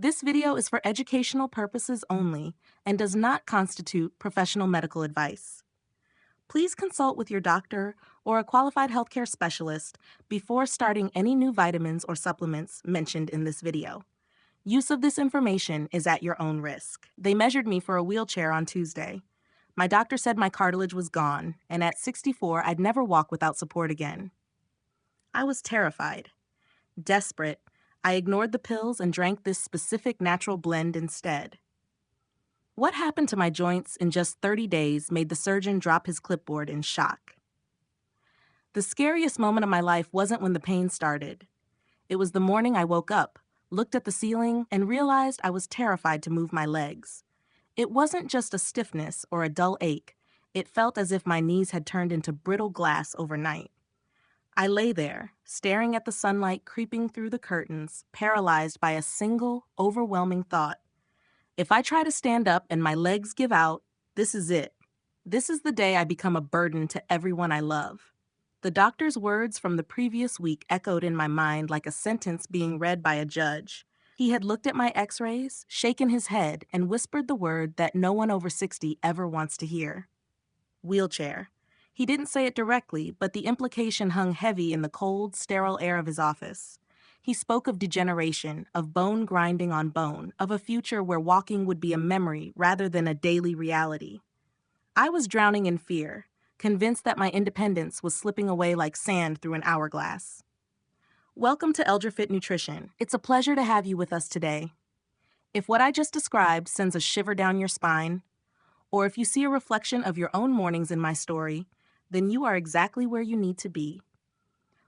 This video is for educational purposes only and does not constitute professional medical advice. Please consult with your doctor or a qualified healthcare specialist before starting any new vitamins or supplements mentioned in this video. Use of this information is at your own risk. They measured me for a wheelchair on Tuesday. My doctor said my cartilage was gone, and at 64, I'd never walk without support again. I was terrified. Desperate, I ignored the pills and drank this specific natural blend instead. What happened to my joints in just 30 days made the surgeon drop his clipboard in shock. The scariest moment of my life wasn't when the pain started. It was the morning I woke up, looked at the ceiling, and realized I was terrified to move my legs. It wasn't just a stiffness or a dull ache. It felt as if my knees had turned into brittle glass overnight. I lay there, staring at the sunlight creeping through the curtains, paralyzed by a single, overwhelming thought. If I try to stand up and my legs give out, this is it. This is the day I become a burden to everyone I love. The doctor's words from the previous week echoed in my mind like a sentence being read by a judge. He had looked at my x-rays, shaken his head, and whispered the word that no one over 60 ever wants to hear. Wheelchair. He didn't say it directly, but the implication hung heavy in the cold, sterile air of his office. He spoke of degeneration, of bone grinding on bone, of a future where walking would be a memory rather than a daily reality. I was drowning in fear, convinced that my independence was slipping away like sand through an hourglass. Welcome to ElderFit Nutrition. It's a pleasure to have you with us today. If what I just described sends a shiver down your spine, or if you see a reflection of your own mornings in my story, then you are exactly where you need to be.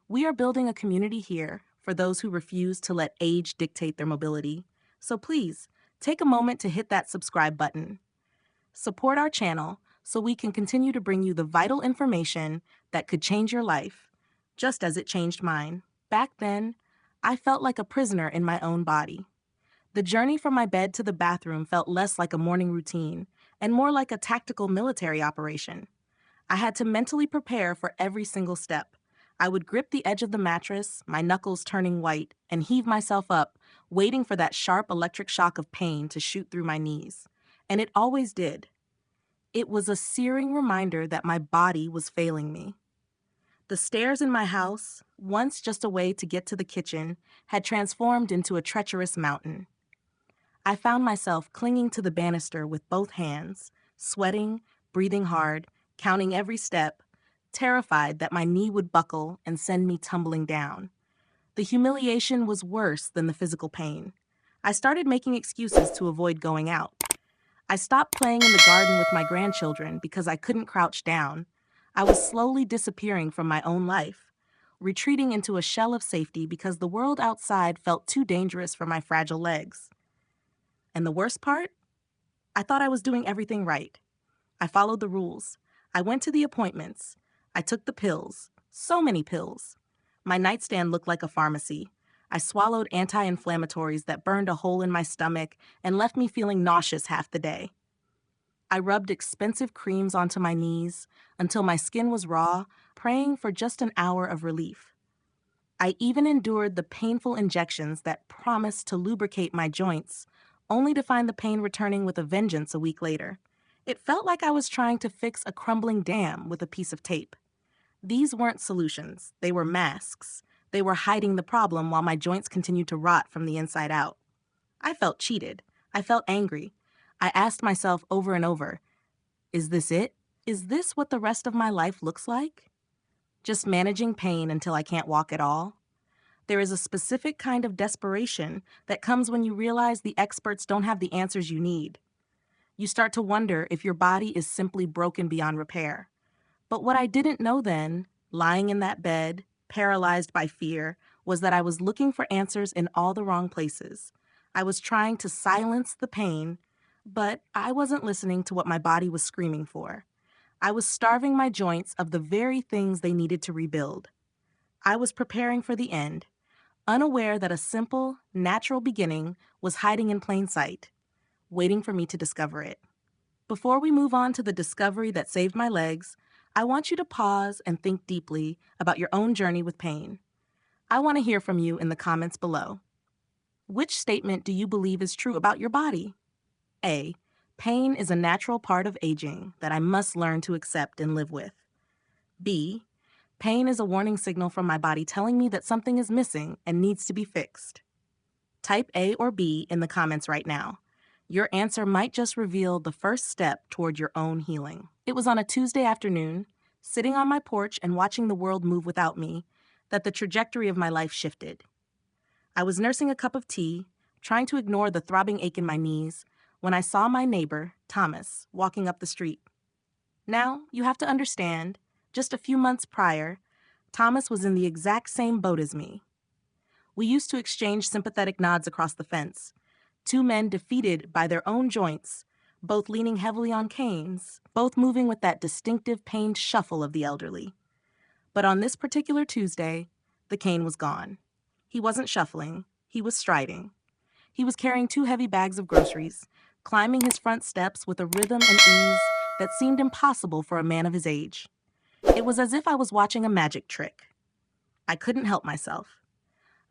We are building a community here for those who refuse to let age dictate their mobility. So please, take a moment to hit that subscribe button. Support our channel so we can continue to bring you the vital information that could change your life, just as it changed mine. Back then, I felt like a prisoner in my own body. The journey from my bed to the bathroom felt less like a morning routine and more like a tactical military operation. I had to mentally prepare for every single step. I would grip the edge of the mattress, my knuckles turning white, and heave myself up, waiting for that sharp electric shock of pain to shoot through my knees. And it always did. It was a searing reminder that my body was failing me. The stairs in my house, once just a way to get to the kitchen, had transformed into a treacherous mountain. I found myself clinging to the banister with both hands, sweating, breathing hard, counting every step, terrified that my knee would buckle and send me tumbling down. The humiliation was worse than the physical pain. I started making excuses to avoid going out. I stopped playing in the garden with my grandchildren because I couldn't crouch down. I was slowly disappearing from my own life, retreating into a shell of safety because the world outside felt too dangerous for my fragile legs. And the worst part? I thought I was doing everything right. I followed the rules. I went to the appointments. I took the pills. So many pills. My nightstand looked like a pharmacy. I swallowed anti-inflammatories that burned a hole in my stomach and left me feeling nauseous half the day. I rubbed expensive creams onto my knees until my skin was raw, praying for just an hour of relief. I even endured the painful injections that promised to lubricate my joints, only to find the pain returning with a vengeance a week later. It felt like I was trying to fix a crumbling dam with a piece of tape. These weren't solutions, they were masks. They were hiding the problem while my joints continued to rot from the inside out. I felt cheated. I felt angry. I asked myself over and over, is this it? Is this what the rest of my life looks like? Just managing pain until I can't walk at all? There is a specific kind of desperation that comes when you realize the experts don't have the answers you need. You start to wonder if your body is simply broken beyond repair. But what I didn't know then, lying in that bed, paralyzed by fear, was that I was looking for answers in all the wrong places. I was trying to silence the pain, but I wasn't listening to what my body was screaming for. I was starving my joints of the very things they needed to rebuild. I was preparing for the end, unaware that a simple, natural beginning was hiding in plain sight, waiting for me to discover it. Before we move on to the discovery that saved my legs, I want you to pause and think deeply about your own journey with pain. I want to hear from you in the comments below. Which statement do you believe is true about your body? A. Pain is a natural part of aging that I must learn to accept and live with. B. Pain is a warning signal from my body telling me that something is missing and needs to be fixed. Type A or B in the comments right now. Your answer might just reveal the first step toward your own healing. It was on a Tuesday afternoon, sitting on my porch and watching the world move without me, that the trajectory of my life shifted. I was nursing a cup of tea, trying to ignore the throbbing ache in my knees, when I saw my neighbor, Thomas, walking up the street. Now, you have to understand, just a few months prior, Thomas was in the exact same boat as me. We used to exchange sympathetic nods across the fence, two men defeated by their own joints, both leaning heavily on canes, both moving with that distinctive pained shuffle of the elderly. But on this particular Tuesday, the cane was gone. He wasn't shuffling, he was striding. He was carrying 2 heavy bags of groceries, climbing his front steps with a rhythm and ease that seemed impossible for a man of his age. It was as if I was watching a magic trick. I couldn't help myself.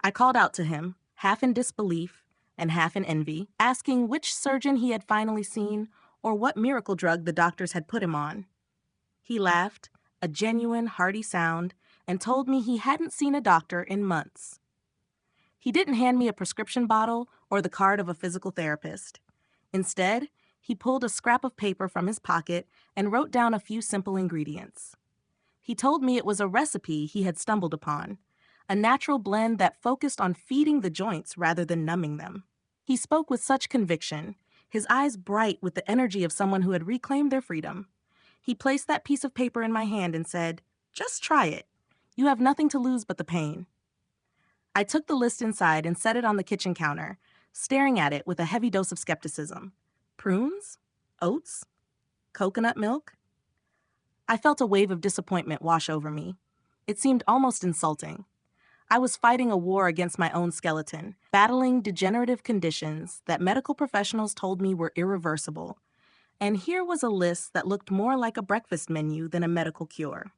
I called out to him, half in disbelief and half in envy, asking which surgeon he had finally seen or what miracle drug the doctors had put him on. He laughed, a genuine, hearty sound, and told me he hadn't seen a doctor in months. He didn't hand me a prescription bottle or the card of a physical therapist. Instead, he pulled a scrap of paper from his pocket and wrote down a few simple ingredients. He told me it was a recipe he had stumbled upon, a natural blend that focused on feeding the joints rather than numbing them. He spoke with such conviction, his eyes bright with the energy of someone who had reclaimed their freedom. He placed that piece of paper in my hand and said, "Just try it. You have nothing to lose but the pain." I took the list inside and set it on the kitchen counter, staring at it with a heavy dose of skepticism. Prunes? Oats? Coconut milk? I felt a wave of disappointment wash over me. It seemed almost insulting. I was fighting a war against my own skeleton, battling degenerative conditions that medical professionals told me were irreversible. And here was a list that looked more like a breakfast menu than a medical cure.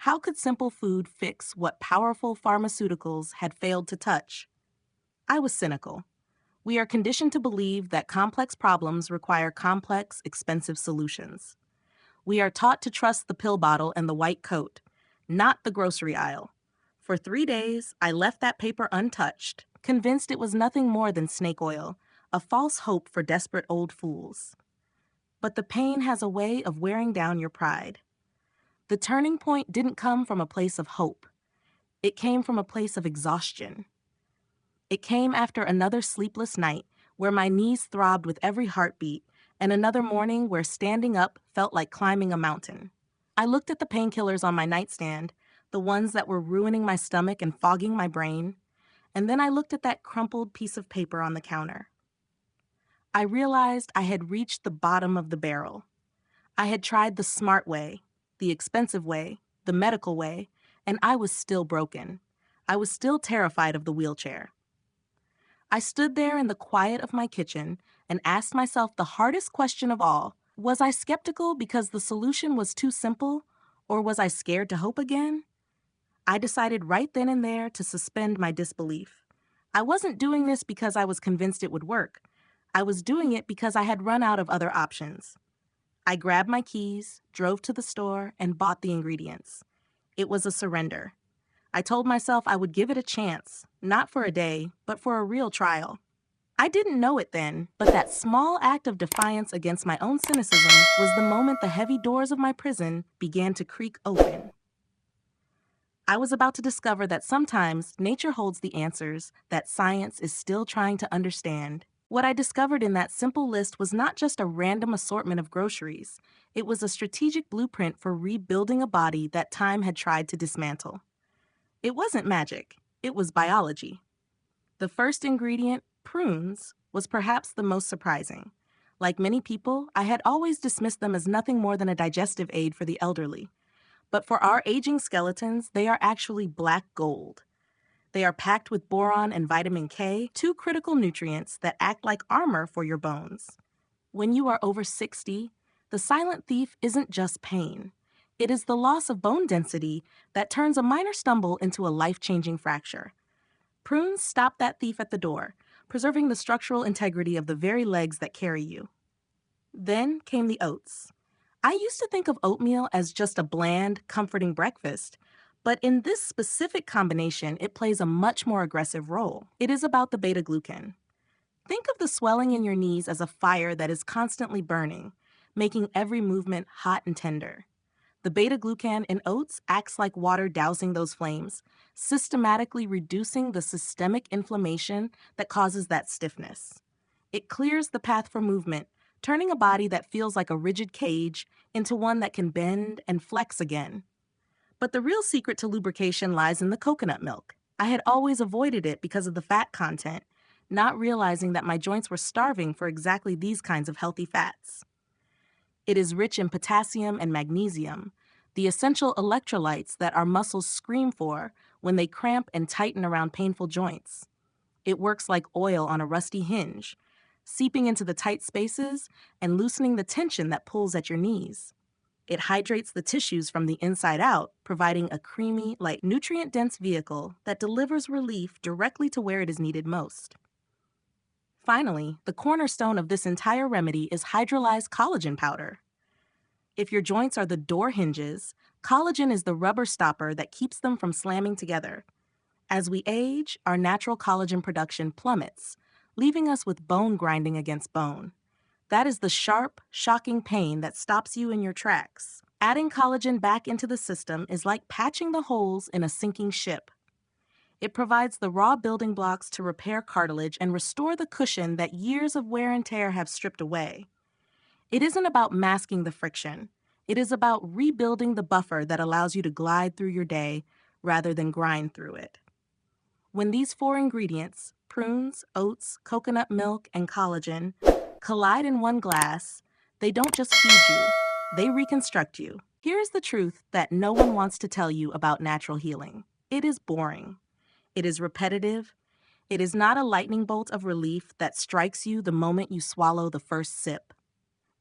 How could simple food fix what powerful pharmaceuticals had failed to touch? I was cynical. We are conditioned to believe that complex problems require complex, expensive solutions. We are taught to trust the pill bottle and the white coat, not the grocery aisle. For 3 days, I left that paper untouched, convinced it was nothing more than snake oil, a false hope for desperate old fools. But the pain has a way of wearing down your pride. The turning point didn't come from a place of hope. It came from a place of exhaustion. It came after another sleepless night where my knees throbbed with every heartbeat and another morning where standing up felt like climbing a mountain. I looked at the painkillers on my nightstand, the ones that were ruining my stomach and fogging my brain, and then I looked at that crumpled piece of paper on the counter. I realized I had reached the bottom of the barrel. I had tried the smart way, the expensive way, the medical way, and I was still broken. I was still terrified of the wheelchair. I stood there in the quiet of my kitchen and asked myself the hardest question of all. Was I skeptical because the solution was too simple, or was I scared to hope again? I decided right then and there to suspend my disbelief. I wasn't doing this because I was convinced it would work. I was doing it because I had run out of other options. I grabbed my keys, drove to the store, and bought the ingredients. It was a surrender. I told myself I would give it a chance, not for a day, but for a real trial. I didn't know it then, but that small act of defiance against my own cynicism was the moment the heavy doors of my prison began to creak open. I was about to discover that sometimes nature holds the answers that science is still trying to understand. What I discovered in that simple list was not just a random assortment of groceries. It was a strategic blueprint for rebuilding a body that time had tried to dismantle. It wasn't magic. It was biology. The first ingredient, prunes, was perhaps the most surprising. Like many people, I had always dismissed them as nothing more than a digestive aid for the elderly. But for our aging skeletons, they are actually black gold. They are packed with boron and vitamin K, 2 critical nutrients that act like armor for your bones. When you are over 60, the silent thief isn't just pain. It is the loss of bone density that turns a minor stumble into a life-changing fracture. Prunes stop that thief at the door, preserving the structural integrity of the very legs that carry you. Then came the oats. I used to think of oatmeal as just a bland, comforting breakfast, but in this specific combination, it plays a much more aggressive role. It is about the beta-glucan. Think of the swelling in your knees as a fire that is constantly burning, making every movement hot and tender. The beta-glucan in oats acts like water dousing those flames, systematically reducing the systemic inflammation that causes that stiffness. It clears the path for movement, turning a body that feels like a rigid cage into one that can bend and flex again. But the real secret to lubrication lies in the coconut milk. I had always avoided it because of the fat content, not realizing that my joints were starving for exactly these kinds of healthy fats. It is rich in potassium and magnesium, the essential electrolytes that our muscles scream for when they cramp and tighten around painful joints. It works like oil on a rusty hinge, seeping into the tight spaces and loosening the tension that pulls at your knees. It hydrates the tissues from the inside out, providing a creamy, light, nutrient-dense vehicle that delivers relief directly to where it is needed most. Finally, the cornerstone of this entire remedy is hydrolyzed collagen powder. If your joints are the door hinges, collagen is the rubber stopper that keeps them from slamming together. As we age, our natural collagen production plummets, leaving us with bone grinding against bone. That is the sharp, shocking pain that stops you in your tracks. Adding collagen back into the system is like patching the holes in a sinking ship. It provides the raw building blocks to repair cartilage and restore the cushion that years of wear and tear have stripped away. It isn't about masking the friction. It is about rebuilding the buffer that allows you to glide through your day rather than grind through it. When these four ingredients, prunes, oats, coconut milk, and collagen, collide in one glass, they don't just feed you, they reconstruct you. Here is the truth that no one wants to tell you about natural healing. It is boring. It is repetitive. It is not a lightning bolt of relief that strikes you the moment you swallow the first sip.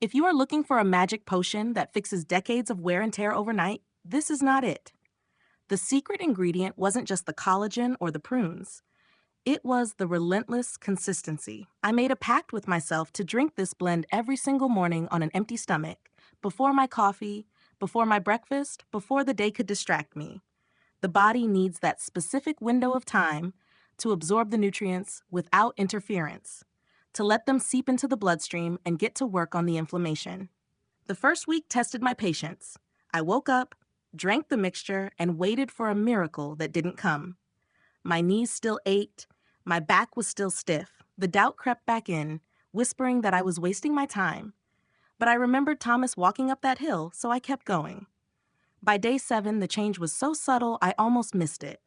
If you are looking for a magic potion that fixes decades of wear and tear overnight, this is not it. The secret ingredient wasn't just the collagen or the prunes. It was the relentless consistency. I made a pact with myself to drink this blend every single morning on an empty stomach, before my coffee, before my breakfast, before the day could distract me. The body needs that specific window of time to absorb the nutrients without interference, to let them seep into the bloodstream and get to work on the inflammation. The first week tested my patience. I woke up, drank the mixture, and waited for a miracle that didn't come. My knees still ached, my back was still stiff. The doubt crept back in, whispering that I was wasting my time. But I remembered Thomas walking up that hill, so I kept going. By day 7, the change was so subtle I almost missed it.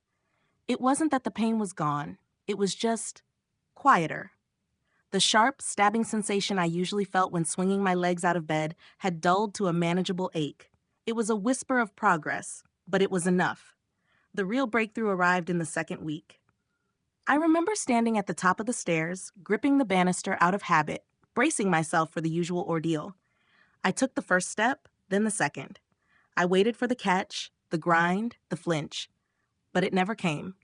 It wasn't that the pain was gone. It was just quieter. The sharp, stabbing sensation I usually felt when swinging my legs out of bed had dulled to a manageable ache. It was a whisper of progress, but it was enough. The real breakthrough arrived in the second week. I remember standing at the top of the stairs, gripping the banister out of habit, bracing myself for the usual ordeal. I took the first step, then the second. I waited for the catch, the grind, the flinch, but it never came.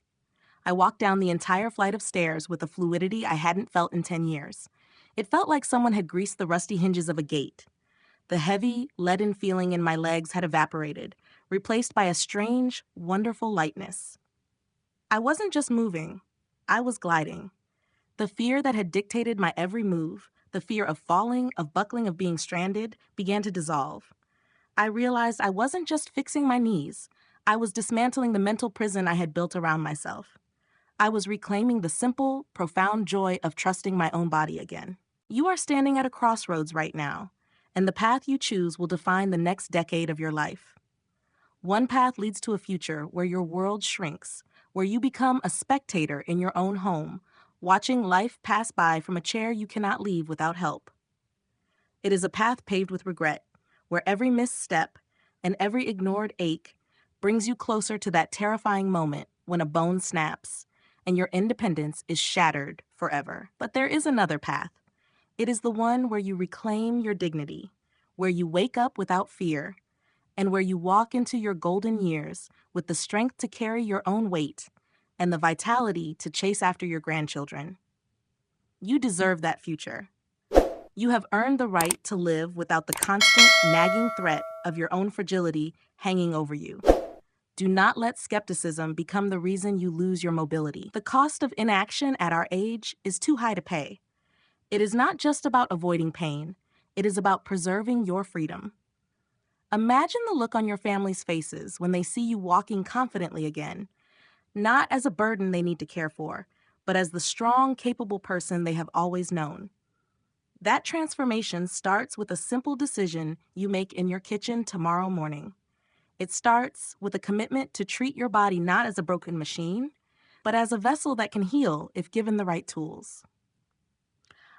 I walked down the entire flight of stairs with a fluidity I hadn't felt in 10 years. It felt like someone had greased the rusty hinges of a gate. The heavy, leaden feeling in my legs had evaporated, replaced by a strange, wonderful lightness. I wasn't just moving, I was gliding. The fear that had dictated my every move, the fear of falling, of buckling, of being stranded, began to dissolve. I realized I wasn't just fixing my knees. I was dismantling the mental prison I had built around myself. I was reclaiming the simple, profound joy of trusting my own body again. You are standing at a crossroads right now, and the path you choose will define the next decade of your life. One path leads to a future where your world shrinks, where you become a spectator in your own home, watching life pass by from a chair you cannot leave without help. It is a path paved with regret, where every misstep and every ignored ache brings you closer to that terrifying moment when a bone snaps and your independence is shattered forever. But there is another path. It is the one where you reclaim your dignity, where you wake up without fear, and where you walk into your golden years with the strength to carry your own weight and the vitality to chase after your grandchildren. You deserve that future. You have earned the right to live without the constant, nagging threat of your own fragility hanging over you. Do not let skepticism become the reason you lose your mobility. The cost of inaction at our age is too high to pay. It is not just about avoiding pain, it is about preserving your freedom. Imagine the look on your family's faces when they see you walking confidently again, not as a burden they need to care for, but as the strong, capable person they have always known. That transformation starts with a simple decision you make in your kitchen tomorrow morning. It starts with a commitment to treat your body not as a broken machine, but as a vessel that can heal if given the right tools.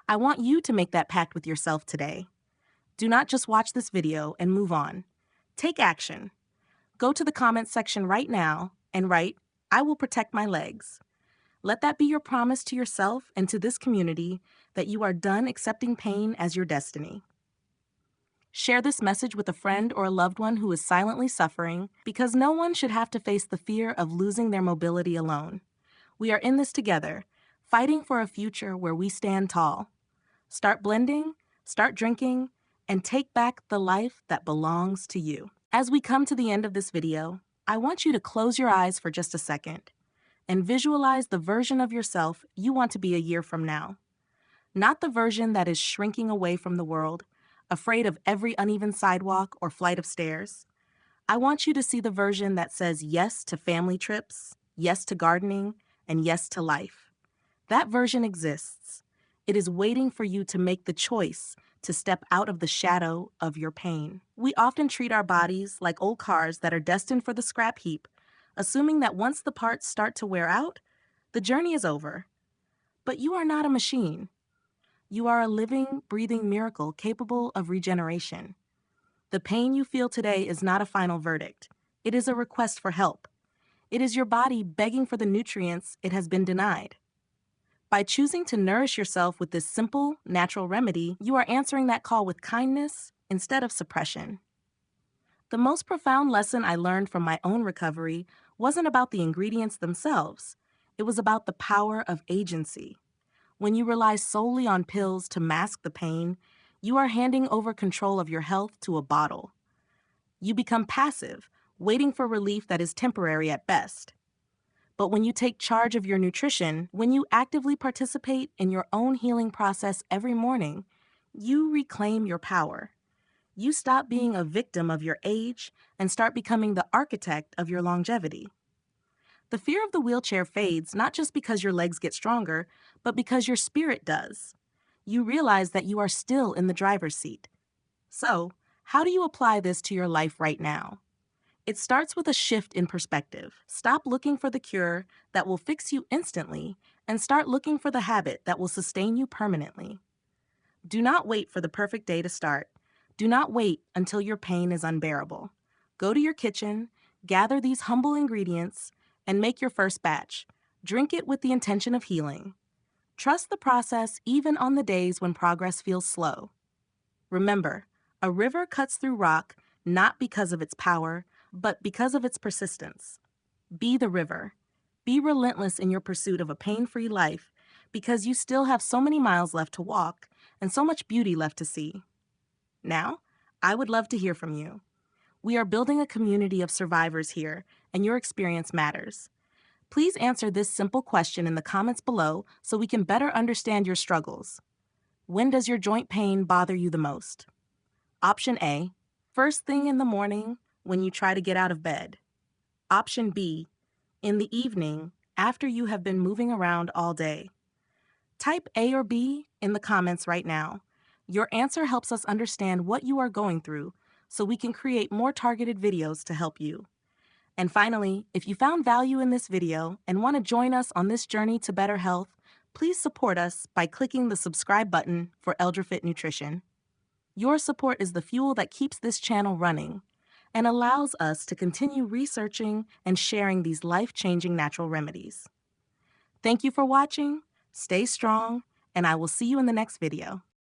I want you to make that pact with yourself today. Do not just watch this video and move on. Take action. Go to the comments section right now and write, "I will protect my legs." Let that be your promise to yourself and to this community that you are done accepting pain as your destiny. Share this message with a friend or a loved one who is silently suffering, because no one should have to face the fear of losing their mobility alone. We are in this together, fighting for a future where we stand tall. Start blending, start drinking, and take back the life that belongs to you. As we come to the end of this video, I want you to close your eyes for just a second and visualize the version of yourself you want to be a year from now. Not the version that is shrinking away from the world, afraid of every uneven sidewalk or flight of stairs. I want you to see the version that says yes to family trips, yes to gardening, and yes to life. That version exists. It is waiting for you to make the choice to step out of the shadow of your pain. We often treat our bodies like old cars that are destined for the scrap heap, assuming that once the parts start to wear out, the journey is over. But you are not a machine. You are a living, breathing miracle capable of regeneration. The pain you feel today is not a final verdict. It is a request for help. It is your body begging for the nutrients it has been denied. By choosing to nourish yourself with this simple, natural remedy, you are answering that call with kindness instead of suppression. The most profound lesson I learned from my own recovery wasn't about the ingredients themselves. It was about the power of agency. When you rely solely on pills to mask the pain, you are handing over control of your health to a bottle. You become passive, waiting for relief that is temporary at best. But when you take charge of your nutrition, when you actively participate in your own healing process every morning, you reclaim your power. You stop being a victim of your age and start becoming the architect of your longevity. The fear of the wheelchair fades not just because your legs get stronger, but because your spirit does. You realize that you are still in the driver's seat. So, how do you apply this to your life right now? It starts with a shift in perspective. Stop looking for the cure that will fix you instantly and start looking for the habit that will sustain you permanently. Do not wait for the perfect day to start. Do not wait until your pain is unbearable. Go to your kitchen, gather these humble ingredients, and make your first batch. Drink it with the intention of healing. Trust the process even on the days when progress feels slow. Remember, a river cuts through rock not because of its power, but because of its persistence. Be the river. Be relentless in your pursuit of a pain-free life, because you still have so many miles left to walk and so much beauty left to see. Now, I would love to hear from you. We are building a community of survivors here, and your experience matters. Please answer this simple question in the comments below so we can better understand your struggles. When does your joint pain bother you the most? Option A, first thing in the morning when you try to get out of bed. Option B, in the evening after you have been moving around all day. Type A or B in the comments right now. Your answer helps us understand what you are going through so we can create more targeted videos to help you. And finally, if you found value in this video and want to join us on this journey to better health, please support us by clicking the subscribe button for ElderFit Nutrition. Your support is the fuel that keeps this channel running and allows us to continue researching and sharing these life-changing natural remedies. Thank you for watching, stay strong, and I will see you in the next video.